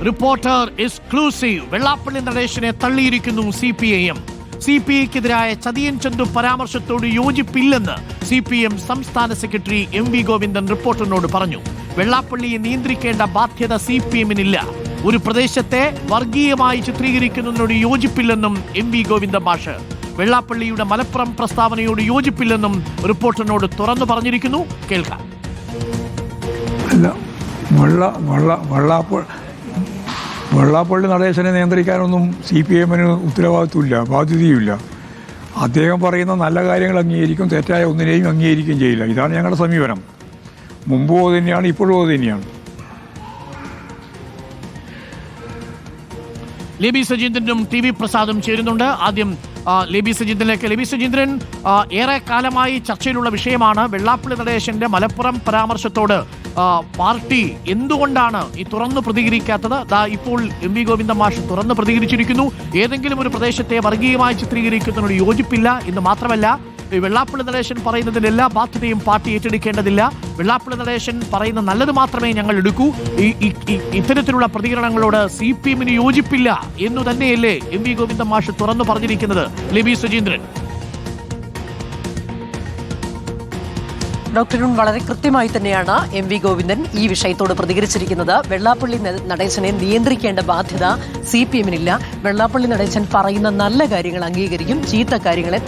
Reporter exclusive. Vellappally നടേശനെ തള്ളിയിരിക്കുന്നു CPIM. CPIക്കെതിരായ ചതിയൻ ചന്തു പരാമർശത്തോട് യോജിപ്പില്ലെന്ന് CPM സംസ്ഥാന സെക്രട്ടറി MV ഗോവിന്ദൻ റിപ്പോർട്ടറിനോട് പറഞ്ഞു. വെള്ളാപ്പള്ളിയെ നിയന്ത്രിക്കേണ്ട ബാധ്യത CPMനില്ല. ഒരു പ്രദേശത്തെ വർഗീയമായി ചിത്രീകരിക്കുന്നതിനോട് യോജിപ്പില്ലെന്നും MV ഗോവിന്ദൻ മാഷ്. വെള്ളാപ്പള്ളിയുടെ മലപ്പുറം പ്രസ്താവനയോട് യോജിപ്പില്ലെന്നും റിപ്പോർട്ടറിനോട് തുറന്നു പറഞ്ഞിരിക്കുന്നു. കേൾക്കാം. വെള്ളാപ്പള്ളി നടേശനെ നിയന്ത്രിക്കാനൊന്നും CPMന് ഉത്തരവാദിത്വമില്ല, ബാധ്യതയുമില്ല. അദ്ദേഹം പറയുന്ന നല്ല കാര്യങ്ങൾ അംഗീകരിക്കും, തെറ്റായ ഒന്നിനെയും അംഗീകരിക്കുകയും ചെയ്യില്ല. ഇതാണ് ഞങ്ങളുടെ സമീപനം. മുമ്പും അത് തന്നെയാണ്, ഇപ്പോഴും അത് തന്നെയാണ്. ലേബി സജീന്ദ്രനും TV പ്രസാദും ചേരുന്നുണ്ട്. ആദ്യം ലേബി സജീന്ദ്രനിലേക്ക്. ലേബി സജീന്ദ്രൻ, ഏറെ കാലമായി ചർച്ചയിലുള്ള വിഷയമാണ് വെള്ളാപ്പള്ളി നടേശന്റെ മലപ്പുറം പരാമർശത്തോട് പാർട്ടി എന്തുകൊണ്ടാണ് ഈ തുറന്നു പ്രതികരിക്കാത്തത്? ഇപ്പോൾ MV ഗോവിന്ദൻ മാഷ് തുറന്നു പ്രതികരിച്ചിരിക്കുന്നു. ഏതെങ്കിലും ഒരു പ്രദേശത്തെ വർഗീയമായി ചിത്രീകരിക്കുന്നതിനോട് യോജിപ്പില്ല എന്ന് മാത്രമല്ല, വെള്ളാപ്പള്ളി നടേശൻ പറയുന്നതിൽ എല്ലാ ബാധ്യതയും പാർട്ടി ഏറ്റെടുക്കേണ്ടതില്ല. വെള്ളാപ്പള്ളി നടേശൻ പറയുന്ന നല്ലത് മാത്രമേ ഞങ്ങൾ എടുക്കൂ. ഇത്തരത്തിലുള്ള പ്രതികരണങ്ങളോട് CPMന് യോജിപ്പില്ല എന്നു തന്നെയല്ലേ MV ഗോവിന്ദൻ മാഷ് തുറന്നു പറഞ്ഞിരിക്കുന്നത്? ലേബി സുജീന്ദ്രൻ. ഡോക്ടർ വളരെ കൃത്യമായി തന്നെയാണ് MV ഗോവിന്ദൻ ഈ വിഷയത്തോട് പ്രതികരിച്ചിരിക്കുന്നത്. വെള്ളാപ്പള്ളി നടേശനെ നിയന്ത്രിക്കേണ്ട ബാധ്യത CPMനില്ല. വെള്ളാപ്പള്ളി നടേശൻ പറയുന്ന നല്ല കാര്യങ്ങൾ അംഗീകരിക്കും, ചീത്ത കാര്യങ്ങളെ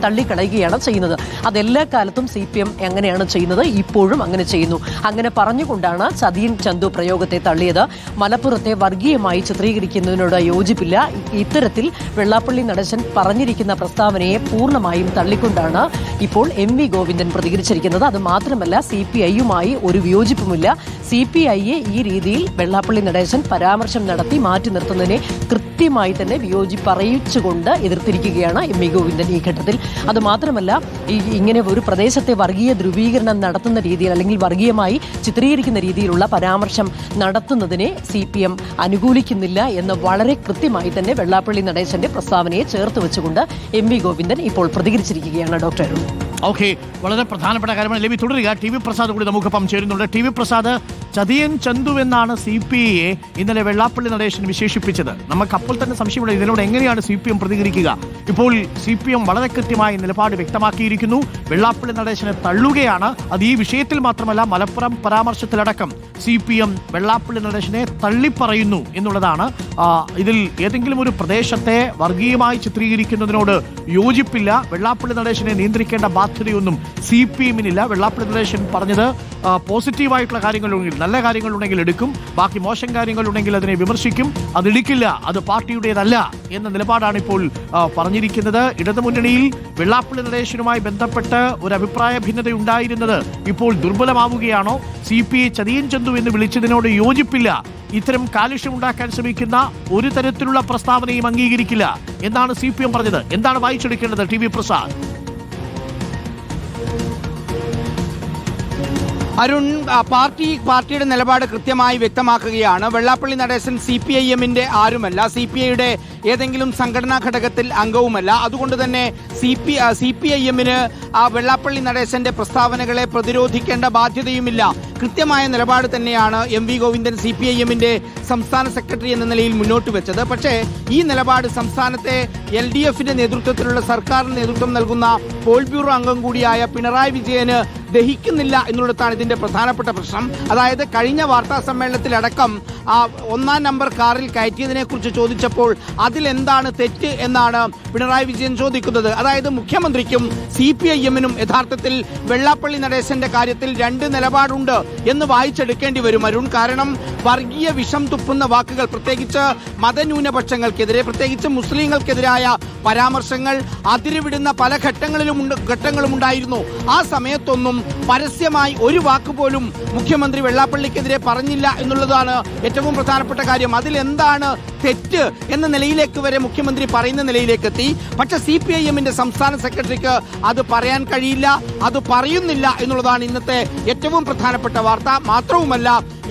തള്ളിക്കളയുകയാണ് ചെയ്യുന്നത്. അതെല്ലാ കാലത്തും CPM എങ്ങനെയാണ് ചെയ്യുന്നത്, ഇപ്പോഴും അങ്ങനെ ചെയ്യുന്നു. അങ്ങനെ പറഞ്ഞുകൊണ്ടാണ് ചതിയൻ ചന്തു പ്രയോഗത്തെ തള്ളിയത്. മലപ്പുറത്തെ വർഗീയമായി ചിത്രീകരിക്കുന്നതിനോട് യോജിപ്പില്ല. ഇത്തരത്തിൽ വെള്ളാപ്പള്ളി നടേശൻ പറഞ്ഞിരിക്കുന്ന പ്രസ്താവനയെ പൂർണ്ണമായും തള്ളിക്കൊണ്ടാണ് ഇപ്പോൾ MV ഗോവിന്ദൻ പ്രതികരിച്ചിരിക്കുന്നത്. അത് മാത്രമല്ല, CPIയുമായി ഒരു വിയോജിപ്പുമില്ല. CPIയെ ഈ രീതിയിൽ വെള്ളാപ്പള്ളി നടേശൻ പരാമർശം നടത്തി മാറ്റി നിർത്തുന്നതിനെ കൃത്യമായി തന്നെ വിയോജിപ്പറിയിച്ചുകൊണ്ട് എതിർത്തിരിക്കുകയാണ് MV ഗോവിന്ദൻ ഈ ഘട്ടത്തിൽ. അത് മാത്രമല്ല, ഇങ്ങനെ ഒരു പ്രദേശത്തെ വർഗീയ ധ്രുവീകരണം നടത്തുന്ന രീതിയിൽ അല്ലെങ്കിൽ വർഗീയമായി ചിത്രീകരിക്കുന്ന രീതിയിലുള്ള പരാമർശം നടത്തുന്നതിനെ CPM അനുകൂലിക്കുന്നില്ല എന്ന് വളരെ കൃത്യമായി തന്നെ വെള്ളാപ്പള്ളി നടേശന്റെ പ്രസ്താവനയെ ചേർത്ത് വെച്ചുകൊണ്ട് MV ഗോവിന്ദൻ ഇപ്പോൾ പ്രതികരിച്ചിരിക്കുകയാണ്. ഡോക്ടർ അരുൺ. ഓക്കെ, വളരെ പ്രധാനപ്പെട്ട കാര്യമാണ്. ലേബി തുടരുക. TV പ്രസാദ് കൂടി നമുക്കൊപ്പം ചേരുന്നുണ്ട്. TV പ്രസാദ്, ചതിയൻ ചന്തു എന്നാണ് CPIയെ ഇന്നലെ വെള്ളാപ്പള്ളി നടേശൻ വിശേഷിപ്പിച്ചത്. നമുക്ക് അപ്പോൾ തന്നെ സംശയമുണ്ട്, ഇതിനോട് എങ്ങനെയാണ് CPM പ്രതികരിക്കുക? ഇപ്പോൾ CPM വളരെ കൃത്യമായി നിലപാട് വ്യക്തമാക്കിയിരിക്കുന്നു. വെള്ളാപ്പള്ളി നടേശനെ തള്ളുകയാണ്. അത് ഈ വിഷയത്തിൽ മാത്രമല്ല, മലപ്പുറം പരാമർശത്തിലടക്കം CPM വെള്ളാപ്പള്ളി നടേശനെ തള്ളിപ്പറയുന്നു എന്നുള്ളതാണ്. ഇതിൽ ഏതെങ്കിലും ഒരു പ്രദേശത്തെ വർഗീയമായി ചിത്രീകരിക്കുന്നതിനോട് യോജിപ്പില്ല. വെള്ളാപ്പള്ളി നടേശനെ നിയന്ത്രിക്കേണ്ട ബാധ്യതയൊന്നും CPMനില്ല. വെള്ളാപ്പള്ളി നടേശൻ പറഞ്ഞത് പോസിറ്റീവായിട്ടുള്ള കാര്യങ്ങളുണ്ടെങ്കിൽ, നല്ല കാര്യങ്ങളുണ്ടെങ്കിൽ എടുക്കും, ബാക്കി മോശം കാര്യങ്ങളുണ്ടെങ്കിൽ അതിനെ വിമർശിക്കും, അതെടുക്കില്ല, അത് പാർട്ടിയുടേതല്ല എന്ന നിലപാടാണ് ഇപ്പോൾ പറഞ്ഞിരിക്കുന്നത്. ഇടതുമുന്നണിയിൽ വെള്ളാപ്പള്ളി നടേശനുമായി ബന്ധപ്പെട്ട് ഒരു അഭിപ്രായ ഭിന്നത ഉണ്ടായിരുന്നത് ഇപ്പോൾ ദുർബലമാവുകയാണോ? CPI ചതിയൻ ചന്തു എന്ന് വിളിച്ചതിനോട് യോജിപ്പില്ല, ഇത്തരം കാലുഷ്യമുണ്ടാക്കാൻ ശ്രമിക്കുന്ന ഒരു തരത്തിലുള്ള പ്രസ്താവനയും അംഗീകരിക്കില്ല എന്നാണ് CPM പറഞ്ഞത്. എന്താണ് വായിച്ചെടുക്കേണ്ടത് TV പ്രസാദ്? അരുൺ, പാർട്ടിയുടെ നിലപാട് കൃത്യമായി വ്യക്തമാക്കുകയാണ്. വെള്ളാപ്പള്ളി നടേശൻ CPIMന്റെ ആരുമല്ല, CPIയുടെ ഏതെങ്കിലും സംഘടനാ ഘടകത്തിൽ അംഗവുമല്ല. അതുകൊണ്ട് തന്നെ CPIMന് വെള്ളാപ്പള്ളി നടേശന്റെ പ്രസ്താവനകളെ പ്രതിരോധിക്കേണ്ട ബാധ്യതയുമില്ല. കൃത്യമായ നിലപാട് തന്നെയാണ് MV ഗോവിന്ദൻ CPIMന്റെ സംസ്ഥാന സെക്രട്ടറി എന്ന നിലയിൽ മുന്നോട്ട് വെച്ചത്. പക്ഷേ ഈ നിലപാട് സംസ്ഥാനത്തെ LDFന്റെ നേതൃത്വത്തിലുള്ള സർക്കാരിന് നേതൃത്വം നൽകുന്ന പോൾ ബ്യൂറോ അംഗം കൂടിയായ പിണറായി വിജയന് ദഹിക്കുന്നില്ല എന്നുള്ളതാണ് ഇതിന്റെ പ്രധാനപ്പെട്ട പ്രശ്നം. അതായത് കഴിഞ്ഞ വാർത്താ സമ്മേളനത്തിലടക്കം ഒന്നാം നമ്പർ കാറിൽ കയറ്റിയതിനെ കുറിച്ച് ചോദിച്ചപ്പോൾ അതിലെന്താണ് തെറ്റ് എന്നാണ് പിണറായി വിജയൻ ചോദിക്കുന്നത്. അതായത് മുഖ്യമന്ത്രിക്കും CPIMനും യഥാർത്ഥത്തിൽ വെള്ളാപ്പള്ളി നടേശന്റെ കാര്യത്തിൽ രണ്ട് നിലപാടുണ്ട് എന്ന് വായിച്ചെടുക്കേണ്ടി വരും അരുൺ. കാരണം വർഗീയ വിഷം തുപ്പുന്ന വാക്കുകൾ, പ്രത്യേകിച്ച് മതന്യൂനപക്ഷങ്ങൾക്കെതിരെ, പ്രത്യേകിച്ച് മുസ്ലിങ്ങൾക്കെതിരായ പരാമർശങ്ങൾ അതിരുവിടുന്ന പല ഘട്ടങ്ങളും ഉണ്ടായിരുന്നു. ആ സമയത്തൊന്നും പരസ്യമായി ഒരു വാക്കുപോലും മുഖ്യമന്ത്രി വെള്ളാപ്പള്ളിക്കെതിരെ പറഞ്ഞില്ല എന്നുള്ളതാണ് ഏറ്റവും പ്രധാനപ്പെട്ട കാര്യം. അതിലെന്താണ് തെറ്റ് എന്ന നിലയിലേക്ക് വരെ മുഖ്യമന്ത്രി പറയുന്ന നിലയിലേക്ക് എത്തി. പക്ഷെ CPIMന്റെ സംസ്ഥാന സെക്രട്ടറിക്ക് അത് പറയാൻ കഴിയില്ല, അത് പറയുന്നില്ല എന്നുള്ളതാണ് ഇന്നത്തെ ഏറ്റവും പ്രധാനപ്പെട്ട വാർത്ത. മാത്രവുമല്ല,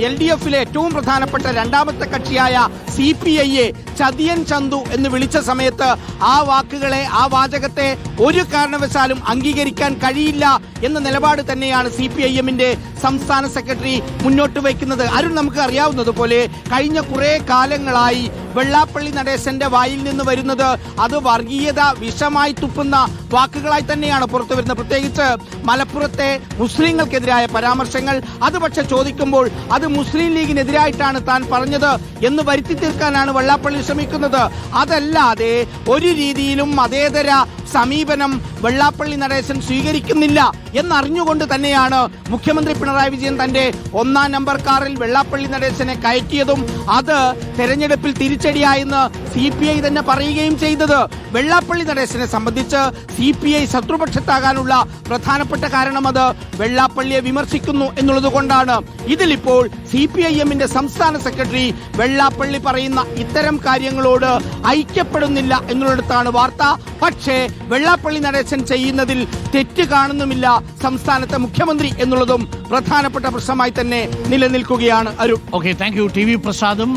LDF-ലെ ഏറ്റവും പ്രധാനപ്പെട്ട രണ്ടാമത്തെ കക്ഷിയായ CPI-യെ ചതിയൻ ചന്തു എന്ന് വിളിച്ച സമയത്ത് ആ വാക്കുകളെ, ആ വാചകത്തെ ഒരു കാരണവശാലും അംഗീകരിക്കാൻ കഴിയില്ല എന്ന നിലപാട് തന്നെയാണ് CPIM-ന്റെ സംസ്ഥാന സെക്രട്ടറി മുന്നോട്ട് വയ്ക്കുന്നത്. അരുൺ, നമുക്ക് അറിയാവുന്നതുപോലെ കഴിഞ്ഞ കുറെ കാലങ്ങളായി വെള്ളാപ്പള്ളി നടേശന്റെ വായിൽ നിന്ന് വരുന്നത് അത് വർഗീയത വിഷമായി തുപ്പുന്ന വാക്കുകളായി തന്നെയാണ് പുറത്തു വരുന്നത്. പ്രത്യേകിച്ച് മലപ്പുറത്തെ മുസ്ലിങ്ങൾക്കെതിരായ പരാമർശങ്ങൾ. അത് പക്ഷെ ചോദിക്കുമ്പോൾ അത് മുസ്ലിം ലീഗിനെതിരായിട്ടാണ് താൻ പറഞ്ഞത് എന്ന് വരുത്തി തീർക്കാനാണ് വെള്ളാപ്പള്ളി ശ്രമിക്കുന്നത്. അതല്ലാതെ ഒരു രീതിയിലും മതേതര സമീപനം വെള്ളാപ്പള്ളി നടേശൻ സ്വീകരിക്കുന്നില്ല എന്നറിഞ്ഞുകൊണ്ട് തന്നെയാണ് മുഖ്യമന്ത്രി പിണറായി വിജയൻ തന്റെ 1-ാം നമ്പർ കാറിൽ വെള്ളാപ്പള്ളി നടേശനെ കയറ്റിയതും അത് തെരഞ്ഞെടുപ്പിൽ തിരിച്ചടിയായെന്ന് CPI തന്നെ പറയുകയും ചെയ്തത്. വെള്ളാപ്പള്ളി നടേശനെ സംബന്ധിച്ച് CPI ശത്രുപക്ഷത്താകാനുള്ള പ്രധാനപ്പെട്ട കാരണം അത് വെള്ളാപ്പള്ളിയെ വിമർശിക്കുന്നു എന്നുള്ളത് കൊണ്ടാണ്. ഇതിലിപ്പോൾ CPIM-ന്റെ സംസ്ഥാന സെക്രട്ടറി വെള്ളാപ്പള്ളി പറയുന്ന ഇത്തരം കാര്യങ്ങളോട് ഐക്യപ്പെടുന്നില്ല എന്നുള്ളിടത്താണ് വാർത്ത. പക്ഷേ വെള്ളാപ്പള്ളി നടേശൻ ചെയ്യുന്നതിൽ തെറ്റ് കാണുന്നുമില്ല സംസ്ഥാനത്തെ മുഖ്യമന്ത്രി എന്നുള്ളതും പ്രധാനപ്പെട്ട പ്രശ്നമായി തന്നെ നിലനിൽക്കുകയാണ്. Arun. Okay, thank you. TV പ്രസാദും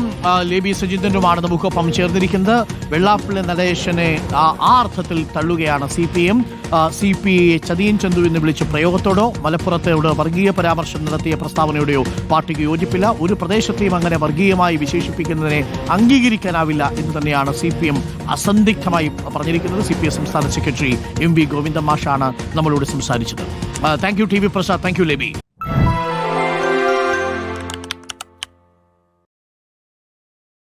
ലേബി സജിന്ദനുമാണ് നമുക്കൊപ്പം ചേർന്നിരിക്കുന്നത്. വെള്ളാപ്പള്ളി നടേശനെ ആ അർത്ഥത്തിൽ തള്ളുകയാണ് CPM. CPI ചതിയൻ ചന്തു എന്ന് വിളിച്ച പ്രയോഗത്തോടോ മലപ്പുറത്തോട് വർഗീയ പരാമർശം നടത്തിയ പ്രസ്താവനയോടെയോ പാർട്ടിക്ക് യോജിപ്പില്ല. ഒരു പ്രദേശത്തെയും അങ്ങനെ വർഗീയമായി വിശേഷിപ്പിക്കുന്നതിനെ അംഗീകരിക്കാനാവില്ല എന്ന് തന്നെയാണ് CPM അസന്ദിഗ്ധമായി പറഞ്ഞിരിക്കുന്നത്. CPI സംസ്ഥാന സെക്രട്ടറി MV ഗോവിന്ദൻ മാഷാണ് നമ്മളോട് സംസാരിച്ചത്. Thank you TV Prasad, thank you ലേബി.